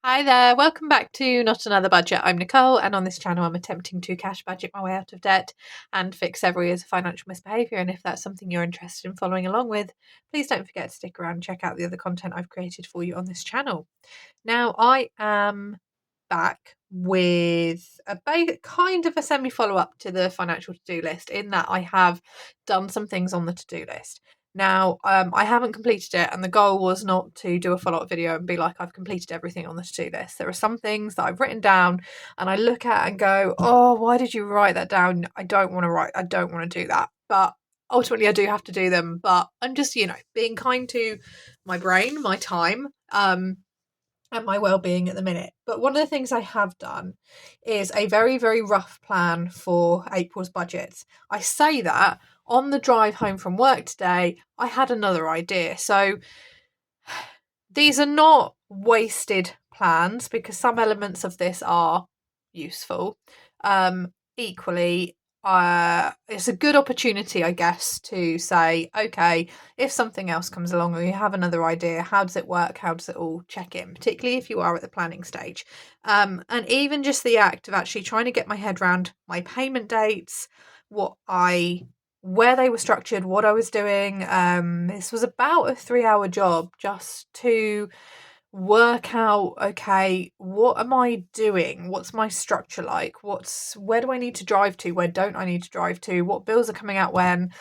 Hi there, welcome back to Not Another Budget. I'm Nicole, and on this channel, I'm attempting to cash budget my way out of debt and fix every year's financial misbehaviour. And if that's something you're interested in following along with, please don't forget to stick around and check out the other content I've created for you on this channel. Now, I am back with kind of a semi follow up to the financial to do list, in that I have done some things on the to do list. Now, I haven't completed it, and the goal was not to do a follow up video and be like, I've completed everything on the to do list. There are some things that I've written down and I look at and go, oh, why did you write that down? I don't want to do that. But ultimately, I do have to do them. But I'm just, being kind to my brain, my time, and my well-being at the minute. But one of the things I have done is a very, very rough plan for April's budget. I say that on the drive home from work today, I had another idea. So these are not wasted plans, because some elements of this are useful. Equally, it's a good opportunity, I guess, to say, okay, if something else comes along or you have another idea, how does it work? How does it all check in? Particularly if you are at the planning stage. And even just the act of actually trying to get my head around my payment dates, where they were structured, what I was doing. This was about a 3-hour job just to work out, okay, what am I doing? What's my structure like? Where do I need to drive to? Where don't I need to drive to? What bills are coming out when?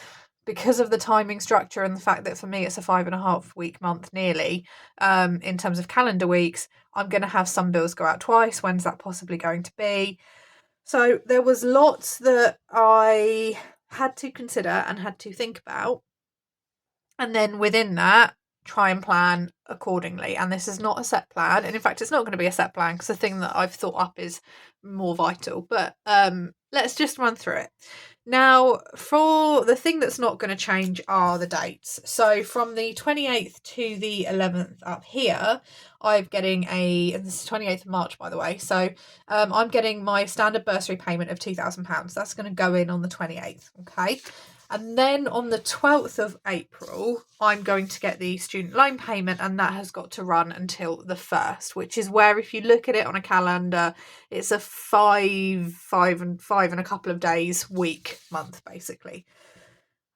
Because of the timing structure and the fact that for me it's a 5.5 week month nearly, in terms of calendar weeks, I'm going to have some bills go out twice. When's that possibly going to be? So there was lots that I had to consider and had to think about. And then within that, try and plan accordingly. And this is not a set plan. And in fact, it's not going to be a set plan, because the thing that I've thought up is more vital. But let's just run through it. Now, for the thing that's not going to change are the dates. So from the 28th to the 11th up here, I'm getting and this is 28th of March, by the way. So I'm getting my standard bursary payment of £2,000. That's going to go in on the 28th. Okay. And then on the 12th of April, I'm going to get the student loan payment, and that has got to run until the 1st, which is where, if you look at it on a calendar, it's a five and a couple of days month, basically.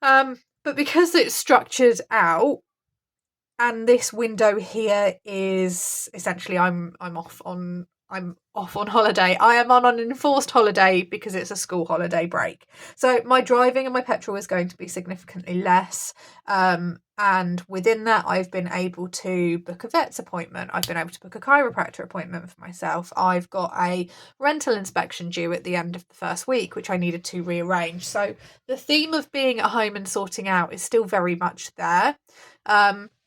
But because it's structured out, and this window here is essentially I'm off on holiday. I am on an enforced holiday because it's a school holiday break. So my driving and my petrol is going to be significantly less. And within that, I've been able to book a vet's appointment. I've been able to book a chiropractor appointment for myself. I've got a rental inspection due at the end of the first week, which I needed to rearrange. So the theme of being at home and sorting out is still very much there.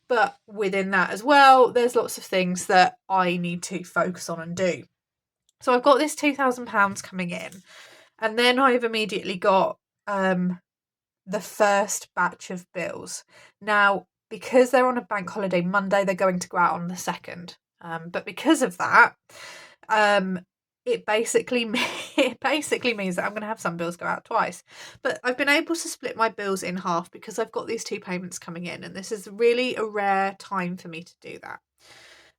But within that as well, there's lots of things that I need to focus on and do. So I've got this £2,000 coming in, and then I've immediately got the first batch of bills. Now, because they're on a bank holiday Monday, they're going to go out on the 2nd. But because of that, it basically means that I'm going to have some bills go out twice. But I've been able to split my bills in half because I've got these 2 payments coming in, and this is really a rare time for me to do that.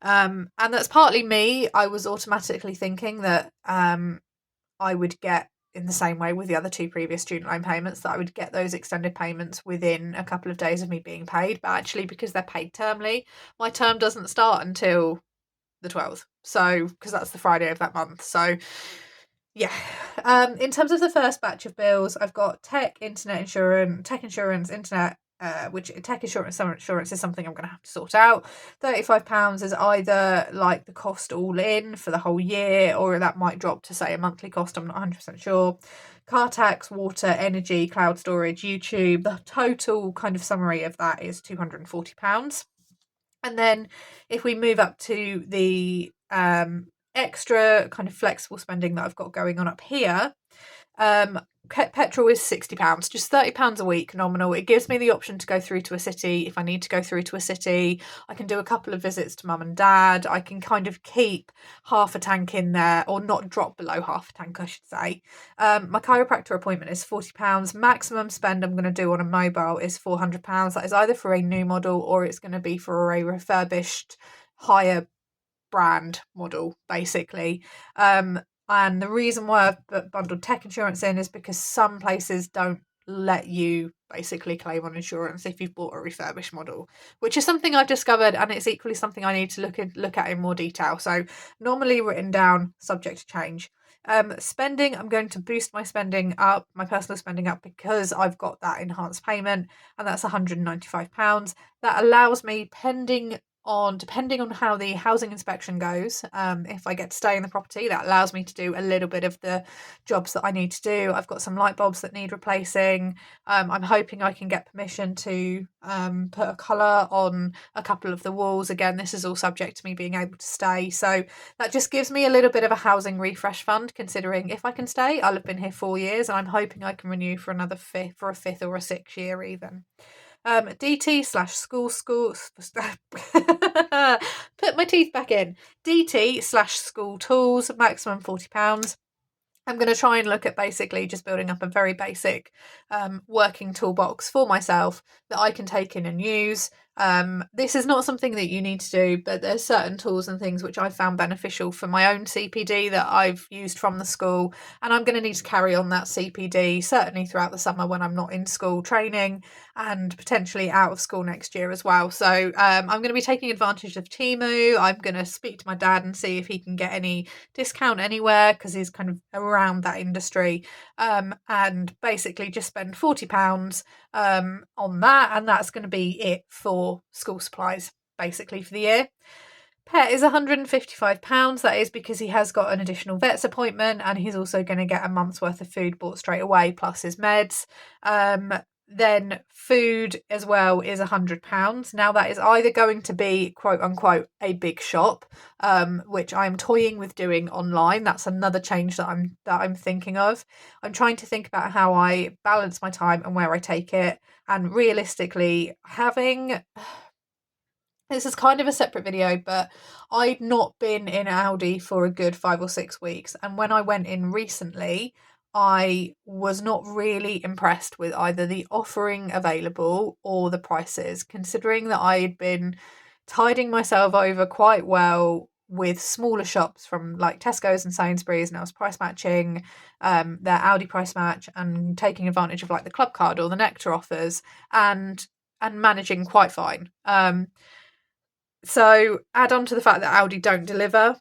And that's partly me. I was automatically thinking that I would get, in the same way with the other 2 previous student loan payments, that I would get those extended payments within a couple of days of me being paid. But actually, because they're paid termly, my term doesn't start until the 12th. So, because that's the Friday of that month. So, yeah. In terms of the first batch of bills, I've got tech insurance, internet, which tech insurance, summer insurance is something I'm going to have to sort out. £35 is either like the cost all in for the whole year, or that might drop to, say, a monthly cost. I'm not 100% sure. Car tax, water, energy, cloud storage, YouTube. The total kind of summary of that is £240. And then if we move up to the extra kind of flexible spending that I've got going on up here, petrol is £60, just £30 a week, nominal. It gives me the option to go through to a city if I need to go through to a city. I can do a couple of visits to mum and dad. I can kind of keep half a tank in there, or not drop below half a tank, I should say. My chiropractor appointment is £40. Maximum spend I'm going to do on a mobile is £400. That is either for a new model, or it's going to be for a refurbished higher brand model, basically. And the reason why I've put bundled tech insurance in is because some places don't let you basically claim on insurance if you've bought a refurbished model, which is something I've discovered, and it's equally something I need to look at in more detail. So normally written down, subject to change. Spending, I'm going to boost my spending up, my personal spending up, because I've got that enhanced payment, and that's £195. That allows me, depending on how the housing inspection goes, if I get to stay in the property, that allows me to do a little bit of the jobs that I need to do. I've got some light bulbs that need replacing. I'm hoping I can get permission to put a colour on a couple of the walls. Again, this is all subject to me being able to stay. So that just gives me a little bit of a housing refresh fund, considering if I can stay, I'll have been here 4 years, and I'm hoping I can renew for a fifth or a 6th year even. DT slash school put my teeth back in. DT slash school tools, maximum £40. I'm going to try and look at basically just building up a very basic working toolbox for myself that I can take in and use. This is not something that you need to do, but there's certain tools and things which I've found beneficial for my own CPD that I've used from the school, and I'm going to need to carry on that CPD certainly throughout the summer when I'm not in school training, and potentially out of school next year as well. So I'm going to be taking advantage of Temu. I'm going to speak to my dad and see if he can get any discount anywhere, because he's kind of around that industry, and basically just spend £40 on that, and that's going to be it for school supplies basically for the year. Pet is £155. That is because he has got an additional vet's appointment, and he's also going to get a month's worth of food bought straight away plus his meds. Then food as well is £100. Now that is either going to be quote unquote a big shop, which I'm toying with doing online. That's another change that I'm thinking of. I'm trying to think about how I balance my time and where I take it, and realistically having. This is kind of a separate video, but I'd not been in Aldi for a good 5 or 6 weeks, and when I went in recently, I was not really impressed with either the offering available or the prices, considering that I had been tiding myself over quite well with smaller shops from like Tesco's and Sainsbury's, and I was price matching their Aldi price match and taking advantage of like the club card or the Nectar offers, and managing quite fine. So add on to the fact that Aldi don't deliver,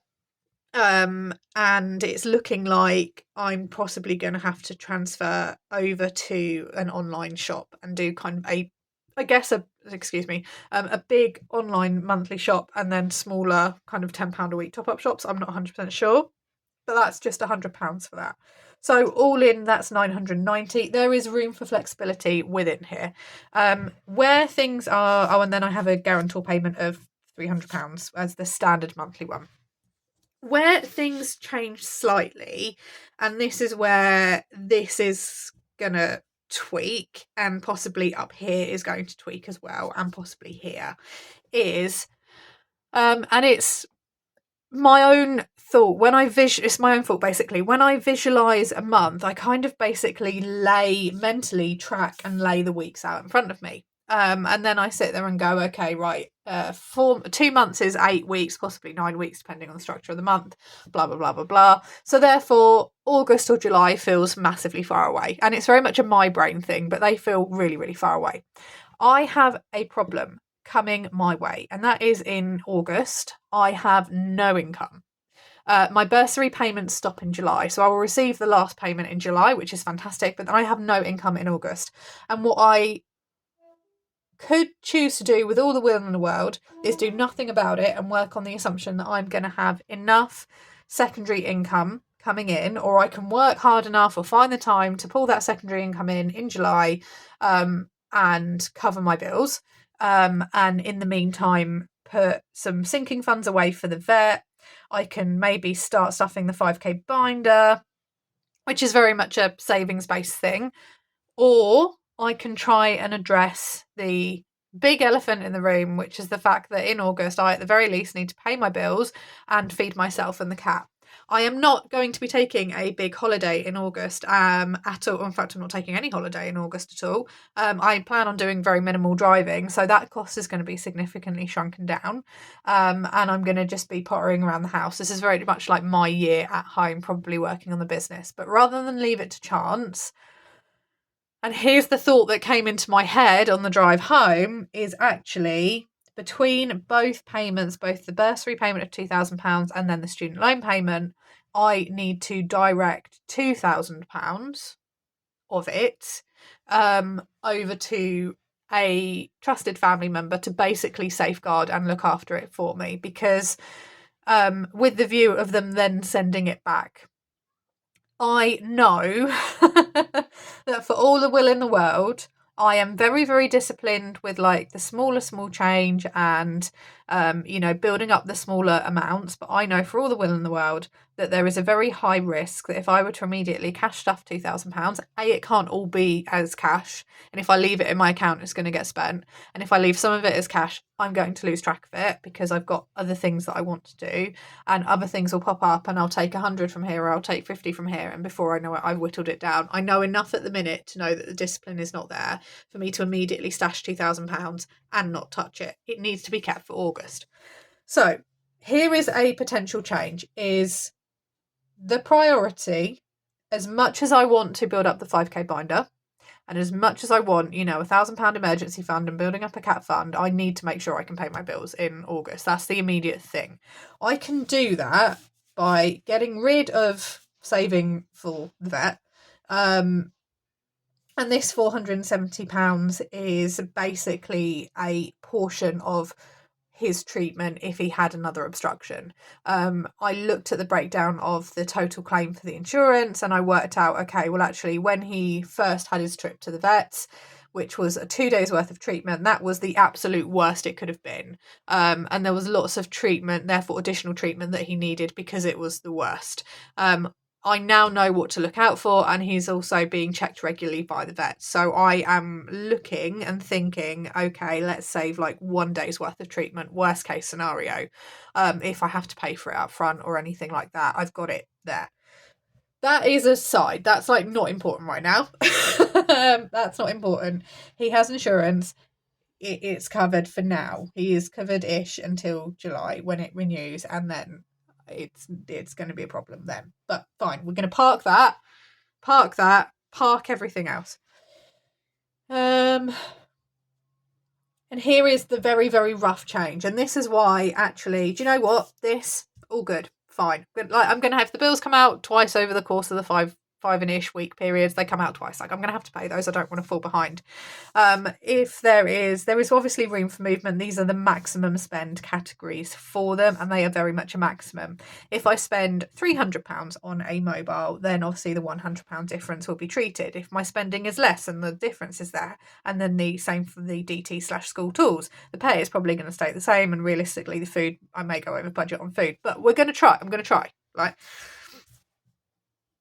and it's looking like I'm possibly going to have to transfer over to an online shop and do kind of a big online monthly shop, and then smaller kind of £10 a week top-up shops. I'm not 100% sure, but that's just £100 for that. So all in, that's £990. There is room for flexibility within here. Where things are, and then I have a guarantor payment of £300 as the standard monthly one. Where things change slightly, and this is where this is gonna tweak, and possibly up here is going to tweak as well, and possibly here, is and it's my own thought. It's my own thought basically. When I visualize a month, I kind of basically mentally track and lay the weeks out in front of me. And then I sit there and go, okay, right, 2 months is 8 weeks, possibly 9 weeks, depending on the structure of the month, blah, blah, blah, blah, blah. So therefore, August or July feels massively far away. And it's very much a my brain thing, but they feel really, really far away. I have a problem coming my way, and that is in August. I have no income. My bursary payments stop in July, so I will receive the last payment in July, which is fantastic, but then I have no income in August. And what I could choose to do with all the will in the world is do nothing about it and work on the assumption that I'm going to have enough secondary income coming in, or I can work hard enough or find the time to pull that secondary income in July, and cover my bills, and in the meantime put some sinking funds away for the vet. I can maybe start stuffing the 5k binder, which is very much a savings based thing, or I can try and address the big elephant in the room, which is the fact that in August I at the very least need to pay my bills and feed myself and the cat. I am not going to be taking a big holiday in August at all. In fact, I'm not taking any holiday in August at all. I plan on doing very minimal driving, so that cost is going to be significantly shrunken down. And I'm going to just be pottering around the house. This is very much like my year at home, probably working on the business. But rather than leave it to chance, and here's the thought that came into my head on the drive home, is actually between both payments, both the bursary payment of £2,000 and then the student loan payment, I need to direct £2,000 of it over to a trusted family member to basically safeguard and look after it for me, because with the view of them then sending it back. I know that for all the will in the world, I am very, very disciplined with like the small change and, building up the smaller amounts. But I know for all the will in the world that there is a very high risk that if I were to immediately cash stuff £2,000, it can't all be as cash. And if I leave it in my account, it's going to get spent. And if I leave some of it as cash, I'm going to lose track of it because I've got other things that I want to do, and other things will pop up and I'll take 100 from here or I'll take 50 from here. And before I know it, I've whittled it down. I know enough at the minute to know that the discipline is not there for me to immediately stash £2,000 and not touch it. It needs to be kept for August. So here is a potential change, is the priority, as much as I want to build up the 5k binder, and as much as I want, £1,000 emergency fund and building up a cat fund, I need to make sure I can pay my bills in August. That's the immediate thing. I can do that by getting rid of saving for the vet. And this £470 is basically a portion of his treatment if he had another obstruction. I looked at the breakdown of the total claim for the insurance and I worked out, okay, well actually when he first had his trip to the vets, which was a 2 days worth of treatment, that was the absolute worst it could have been. And there was lots of treatment, therefore additional treatment that he needed because it was the worst. I now know what to look out for, and he's also being checked regularly by the vet. So I am looking and thinking, okay, let's save like 1 day's worth of treatment, worst case scenario. If I have to pay for it up front or anything like that, I've got it there. That is a side. That's like not important right now. That's not important. He has insurance. It's covered for now. He is covered-ish until July when it renews, and then it's going to be a problem then. But fine, we're going to park everything else. And here is the very, very rough change. And this is why, actually, do you know what? This, all good, fine. Like, I'm going to have the bills come out twice over the course of the five-ish week periods. They come out twice. Like, I'm going to have to pay those. I don't want to fall behind. If there is obviously room for movement. These are the maximum spend categories for them, and they are very much a maximum. If I spend £300 on a mobile, then obviously the £100 difference will be treated. If my spending is less and the difference is there, and then the same for the DT/school tools, the pay is probably going to stay the same, and realistically the food, I may go over budget on food, but we're going to try. I'm going to try, right?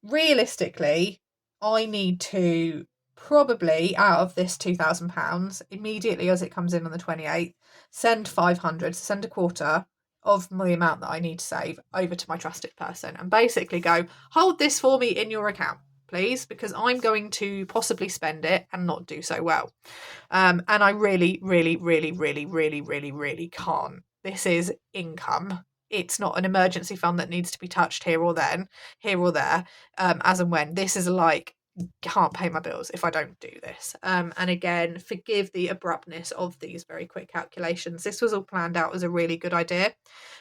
Realistically, I need to probably, out of this £2,000, immediately as it comes in on the 28th, send 500, send a quarter of the amount that I need to save over to my trusted person and basically go, hold this for me in your account, please, because I'm going to possibly spend it and not do so well. And I really, really, really, really, really, really, really can't. This is income. It's not an emergency fund that needs to be touched here or there, as and when. This is like, can't pay my bills if I don't do this. And again, forgive the abruptness of these very quick calculations. This was all planned out as a really good idea.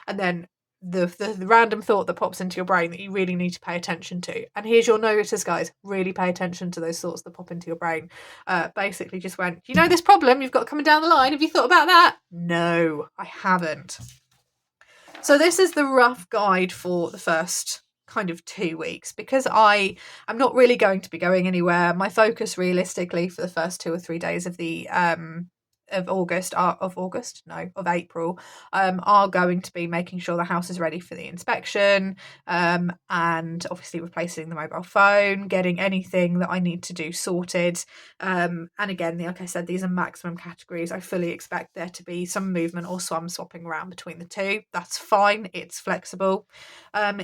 And then the random thought that pops into your brain that you really need to pay attention to. And here's your notice, guys. Really pay attention to those thoughts that pop into your brain. Basically just went, this problem you've got coming down the line? Have you thought about that? No, I haven't. So this is the rough guide for the first kind of 2 weeks, because I'm not really going to be going anywhere. My focus realistically for the first 2 or 3 days of the of April, are going to be making sure the house is ready for the inspection, and obviously replacing the mobile phone, getting anything that I need to do sorted. And again, like I said, these are maximum categories. I fully expect there to be some movement or some swapping around between the two. That's fine. It's flexible.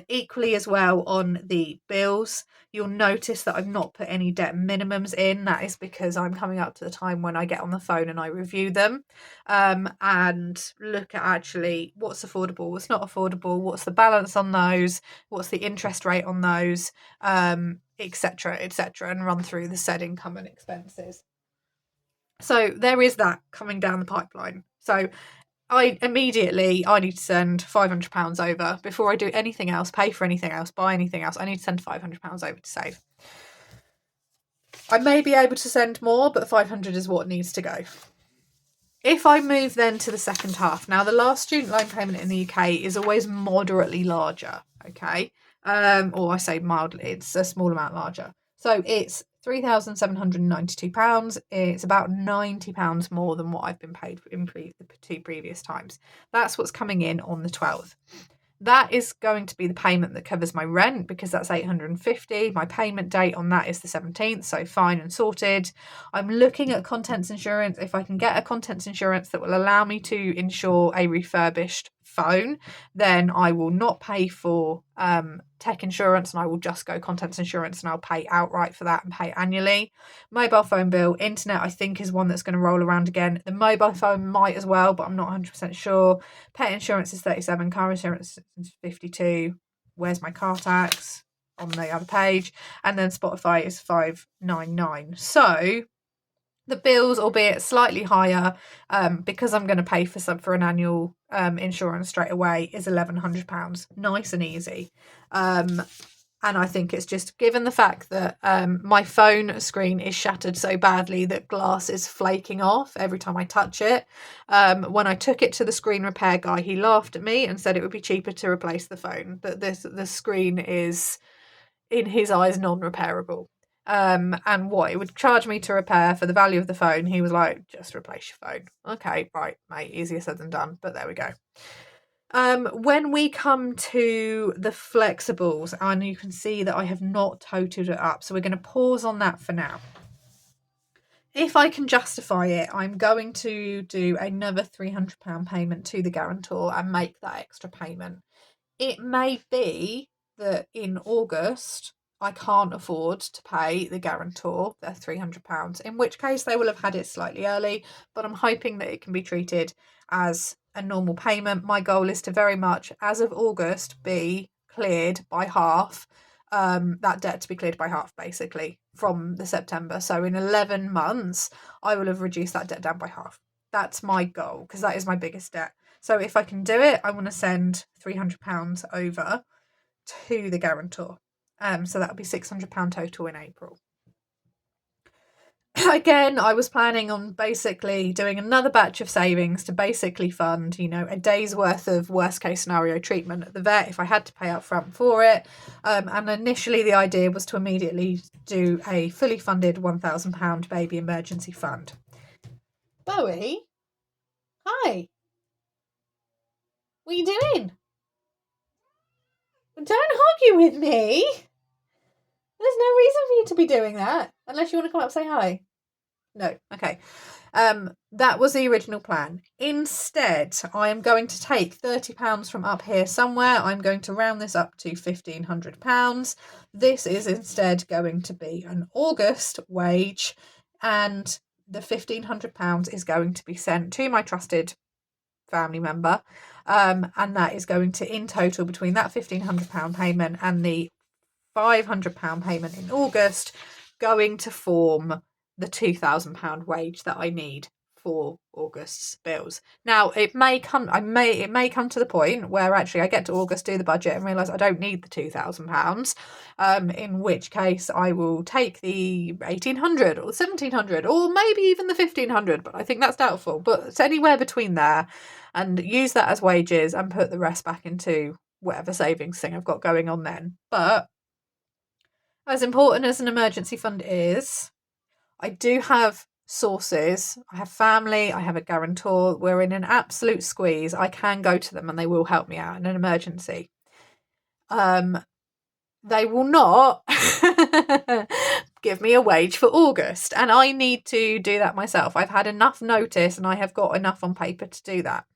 Equally as well on the bills, you'll notice that I've not put any debt minimums in. That is because I'm coming up to the time when I get on the phone and I review them, and look at actually what's affordable, what's not affordable, what's the balance on those, what's the interest rate on those, etc., etc., and run through the said income and expenses. So there is that coming down the pipeline. So I need to send £500 over before I do anything else, pay for anything else, buy anything else. I need to send £500 over to save. I may be able to send more, but 500 is what needs to go. If I move then to the second half, now the last student loan payment in the UK is always moderately larger, okay? Or I say mildly, it's a small amount larger. So it's £3,792. It's about £90 more than what I've been paid in the two previous times. That's what's coming in on the 12th. That is going to be the payment that covers my rent, because that's £850. My payment date on that is the 17th, so fine and sorted. I'm looking at contents insurance. If I can get a contents insurance that will allow me to insure a refurbished phone, then I will not pay for tech insurance, and I will just go contents insurance, and I'll pay outright for that and pay annually. Mobile phone bill, internet I think is one that's going to roll around again. The mobile phone might as well, but I'm not 100% sure. Pet insurance is 37, car insurance is 52. Where's my car tax? On the other page. And then Spotify is 599. So the bills, albeit slightly higher, because I'm going to pay for an annual insurance straight away, is £1,100. Nice and easy. And I think it's just, given the fact that my phone screen is shattered so badly that glass is flaking off every time I touch it. When I took it to the screen repair guy, he laughed at me and said it would be cheaper to replace the phone, that the screen is, in his eyes, non-repairable. And what it would charge me to repair for the value of the phone, he was like, just replace your phone. Okay, right, mate, easier said than done, but there we go. When we come to the flexibles, and you can see that I have not totaled it up, so we're going to pause on that for now. If I can justify it, I'm going to do another £300 payment to the guarantor and make that extra payment. It may be that in August I can't afford to pay the guarantor their £300, in which case they will have had it slightly early, but I'm hoping that it can be treated as a normal payment. My goal is to very much, as of August, be cleared by half, that debt to be cleared by half, basically, from the September. So in 11 months, I will have reduced that debt down by half. That's my goal, because that is my biggest debt. So if I can do it, I want to send £300 over to the guarantor. So that'll be £600 total in April. Again, I was planning on basically doing another batch of savings to basically fund, a day's worth of worst case scenario treatment at the vet if I had to pay up front for it. And initially the idea was to immediately do a fully funded £1,000 baby emergency fund. Bowie? Hi. What are you doing? Don't argue with me. There's no reason for you to be doing that. Unless you want to come up and say hi. No. Okay. That was the original plan. Instead, I am going to take £30 from up here somewhere. I'm going to round this up to £1,500. This is instead going to be an August wage, and the £1,500 is going to be sent to my trusted family member, and that is going to, in total, between that £1,500 payment and the £500 payment in August, going to form the £2,000 wage that I need for August's bills. Now, it may come to the point where actually I get to August, do the budget, and realise I don't need the £2,000. In which case I will take the 1,800 or 1,700 or maybe even the 1,500, but I think that's doubtful. But it's anywhere between there, and use that as wages and put the rest back into whatever savings thing I've got going on then. But as important as an emergency fund is, I do have sources. I have family, I have a guarantor. We're in an absolute squeeze. I can go to them and they will help me out in an emergency. They will not give me a wage for August, and I need to do that myself. I've had enough notice and I have got enough on paper to do that.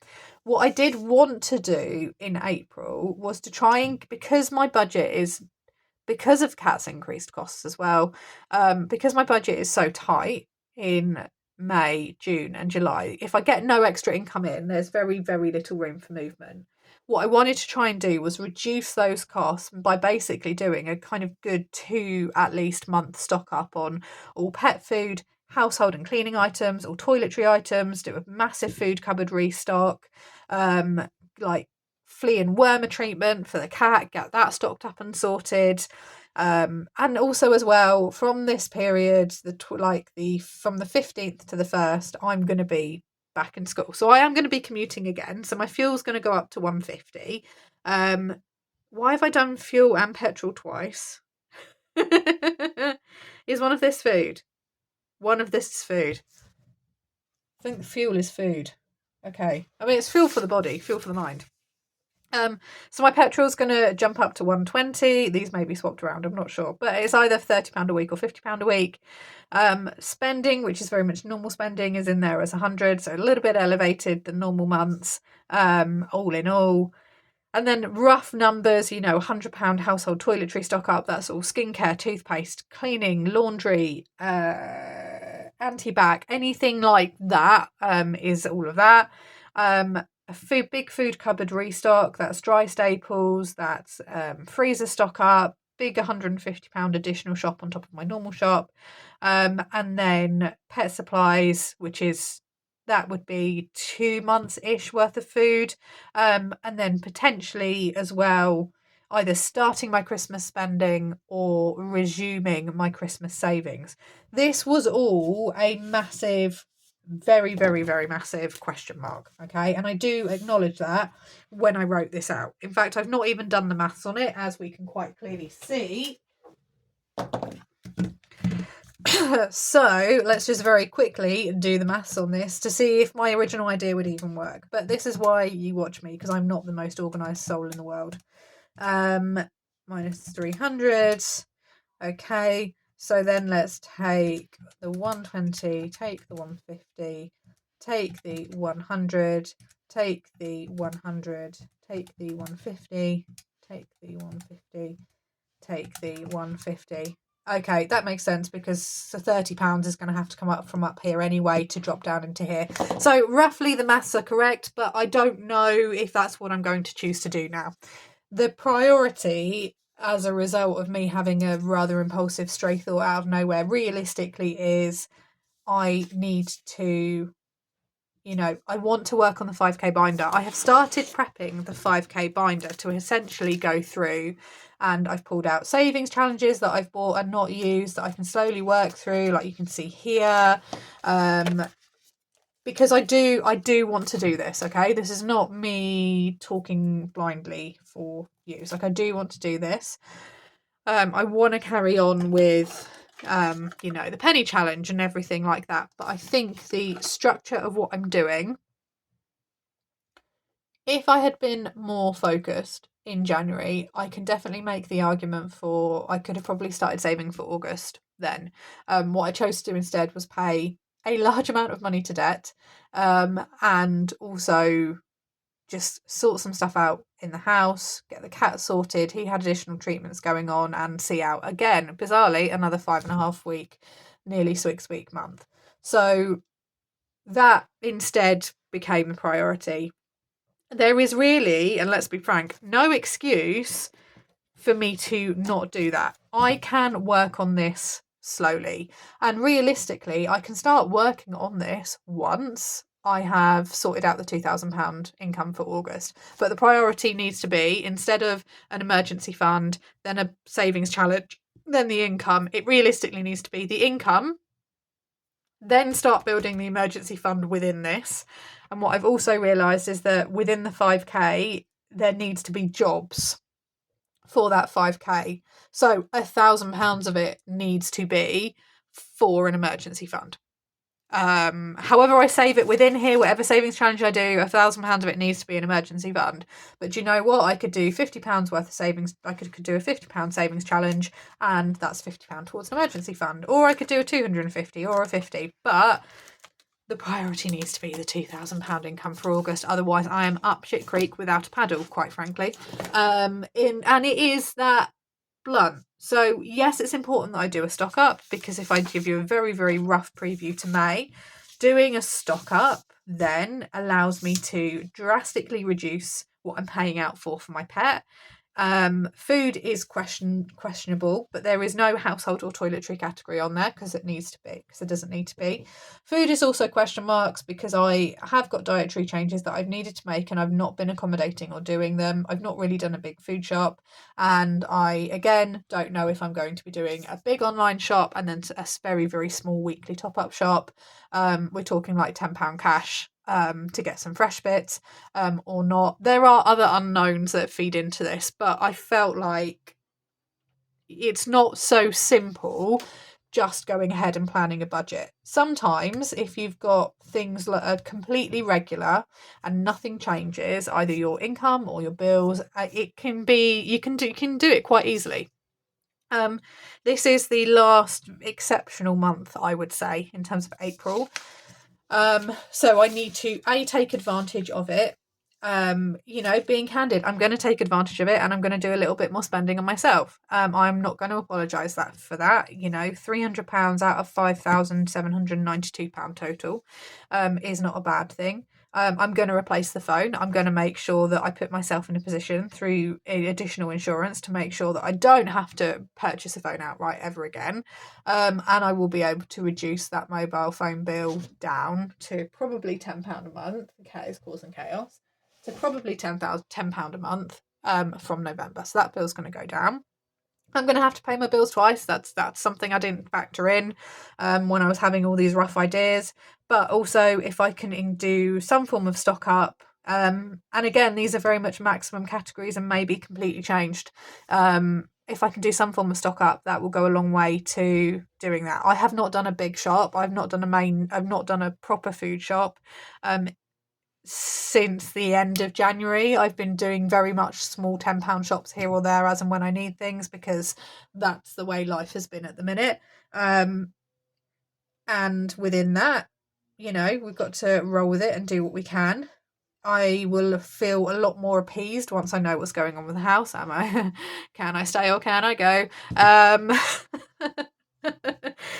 What I did want to do in April was to try and, because my budget is, because of Cat's increased costs as well, because my budget is so tight in May, June, and July, if I get no extra income in, there's very, very little room for movement. What I wanted to try and do was reduce those costs by basically doing a kind of good 2 at least month stock up on all pet food, household and cleaning items, all toiletry items, do a massive food cupboard restock, like flea and wormer treatment for the cat, get that stocked up and sorted. And also as well, from this period, from the 15th to the 1st, I'm going to be back in school. So I am going to be commuting again. So my fuel's going to go up to 150. Why have I done fuel and petrol twice? Is one of this food? One of this is food. I think the fuel is food. Okay. I mean, it's fuel for the body, fuel for the mind. So my petrol's going to jump up to 120. These may be swapped around, I'm not sure. But it's either £30 a week or £50 a week. Spending, which is very much normal spending, is in there as 100, so a little bit elevated than normal months, all in all. And then rough numbers, £100 household toiletry stock up. That's all skincare, toothpaste, cleaning, laundry, anti-bac, anything like that, is all of that. Big food cupboard restock. That's dry staples. That's freezer stock up. Big £150 additional shop on top of my normal shop. And then pet supplies, that would be 2 months-ish worth of food. And then potentially as well, either starting my Christmas spending or resuming my Christmas savings. This was all a massive, very, very, very massive question mark. Okay. And I do acknowledge that when I wrote this out. In fact, I've not even done the maths on it, as we can quite clearly see. So let's just very quickly do the maths on this to see if my original idea would even work. But this is why you watch me, because I'm not the most organised soul in the world. Minus 300. Okay, so then let's take the 120, take the 150, take the 100, take the 100, take the 150, take the 150, take the 150. Okay, that makes sense, because the £30 is going to have to come up from up here anyway to drop down into here. So roughly the maths are correct, but I don't know if that's what I'm going to choose to do now. The priority, as a result of me having a rather impulsive stray thought out of nowhere, realistically is I need to, I want to work on the 5k binder. I have started prepping the 5k binder to essentially go through, and I've pulled out savings challenges that I've bought and not used that I can slowly work through, like you can see here. Because I do want to do this, okay? This is not me talking blindly for use. Like, I do want to do this. I want to carry on with, the penny challenge and everything like that. But I think the structure of what I'm doing, if I had been more focused in January, I can definitely make the argument for I could have probably started saving for August then. What I chose to do instead was pay a large amount of money to debt, and also just sort some stuff out in the house, get the cat sorted. He had additional treatments going on, and see out again, bizarrely, another 5.5 week, nearly 6 week month. So that instead became a priority. There is really, and let's be frank, no excuse for me to not do that. I can work on this slowly, and realistically I can start working on this once I have sorted out the £2,000 income for August. But the priority needs to be, instead of an emergency fund, then a savings challenge, then the income, it realistically needs to be the income, then start building the emergency fund within this. And what I've also realised is that within the 5k there needs to be jobs for that 5k. So £1,000 of it needs to be for an emergency fund. However I save it within here, whatever savings challenge I do, £1,000 of it needs to be an emergency fund. But do you know what? I could do £50 worth of savings. I could do a £50 savings challenge, and that's £50 towards an emergency fund. Or I could do a 250 or a 50. But the priority needs to be the £2,000 income for August. Otherwise, I am up shit creek without a paddle, quite frankly. And it is that blunt. So yes, it's important that I do a stock up, because if I give you a very, very rough preview to May, doing a stock up then allows me to drastically reduce what I'm paying out for my pet. Food is questionable, but there is no household or toiletry category on there because it doesn't need to be. Food is also question marks because I have got dietary changes that I've needed to make and I've not been accommodating or doing them. I've not really done a big food shop, and I again don't know if I'm going to be doing a big online shop and then a very, very small weekly top-up shop. We're talking like £10 cash to get some fresh bits, or not. There are other unknowns that feed into this, but I felt like it's not so simple just going ahead and planning a budget. Sometimes if you've got things that are completely regular and nothing changes, either your income or your bills, it can be, you can do it quite easily. This is the last exceptional month, I would say, in terms of April. So I need to take advantage of it. Being candid, I'm going to take advantage of it, and I'm going to do a little bit more spending on myself. I'm not going to apologise for that. £300 out of £5,792 total is not a bad thing. I'm going to replace the phone. I'm going to make sure that I put myself in a position through additional insurance to make sure that I don't have to purchase a phone outright ever again. And I will be able to reduce that mobile phone bill down to probably £10 a month. The cat is causing chaos. So probably £10 a month from November. So that bill's going to go down. I'm going to have to pay my bills twice. That's something I didn't factor in when I was having all these rough ideas. But also, if I can do some form of stock up, and again, these are very much maximum categories and may be completely changed. If I can do some form of stock up, that will go a long way to doing that. I have not done a big shop. I've not done a proper food shop. Since the end of January, I've been doing very much small £10 shops here or there as and when I need things, because that's the way life has been at the minute. And within that, we've got to roll with it and do what we can. I will feel a lot more appeased once I know what's going on with the house. Can I stay or can I go?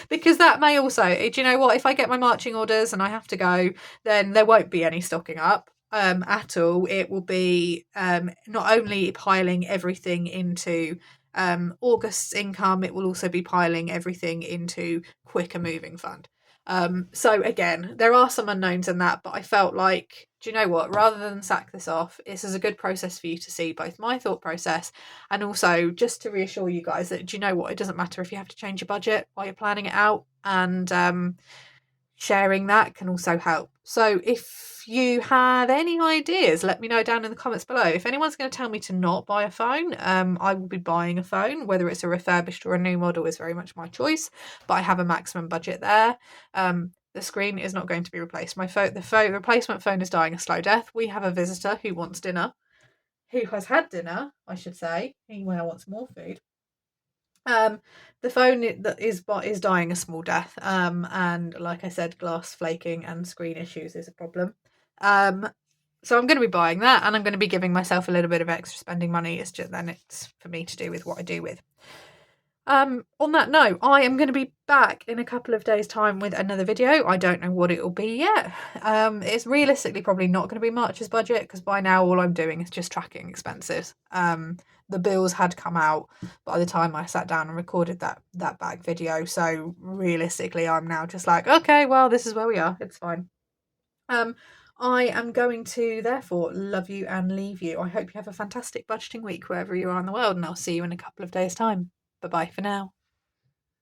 Because that may also, do you know what, if I get my marching orders and I have to go, then there won't be any stocking up at all. It will be not only piling everything into August's income, it will also be piling everything into quicker moving fund. So again, there are some unknowns in that, but I felt like, do you know what, rather than sack this off, this is a good process for you to see both my thought process and also just to reassure you guys that, do you know what, it doesn't matter if you have to change your budget while you're planning it out, and sharing that can also help. So if you have any ideas, let me know down in the comments below. If anyone's going to tell me to not buy a phone, I will be buying a phone. Whether it's a refurbished or a new model is very much my choice, but I have a maximum budget there. The screen is not going to be replaced. The replacement phone is dying a slow death. We have a visitor who wants dinner, who has had dinner, I should say. He now wants more food. The phone that is dying a small death, and like I said, glass flaking and screen issues is a problem. So I'm going to be buying that, and I'm going to be giving myself a little bit of extra spending money. It's for me to do with what I do with. On that note, I am going to be back in a couple of days' time with another video. I don't know what it will be yet. It's realistically probably not going to be March's budget, because by now all I'm doing is just tracking expenses. The bills had come out by the time I sat down and recorded that back video, so realistically I'm now just like, okay, well, this is where we are. It's fine. I am going to therefore love you and leave you. I hope you have a fantastic budgeting week wherever you are in the world, and I'll see you in a couple of days' time. Bye-bye for now.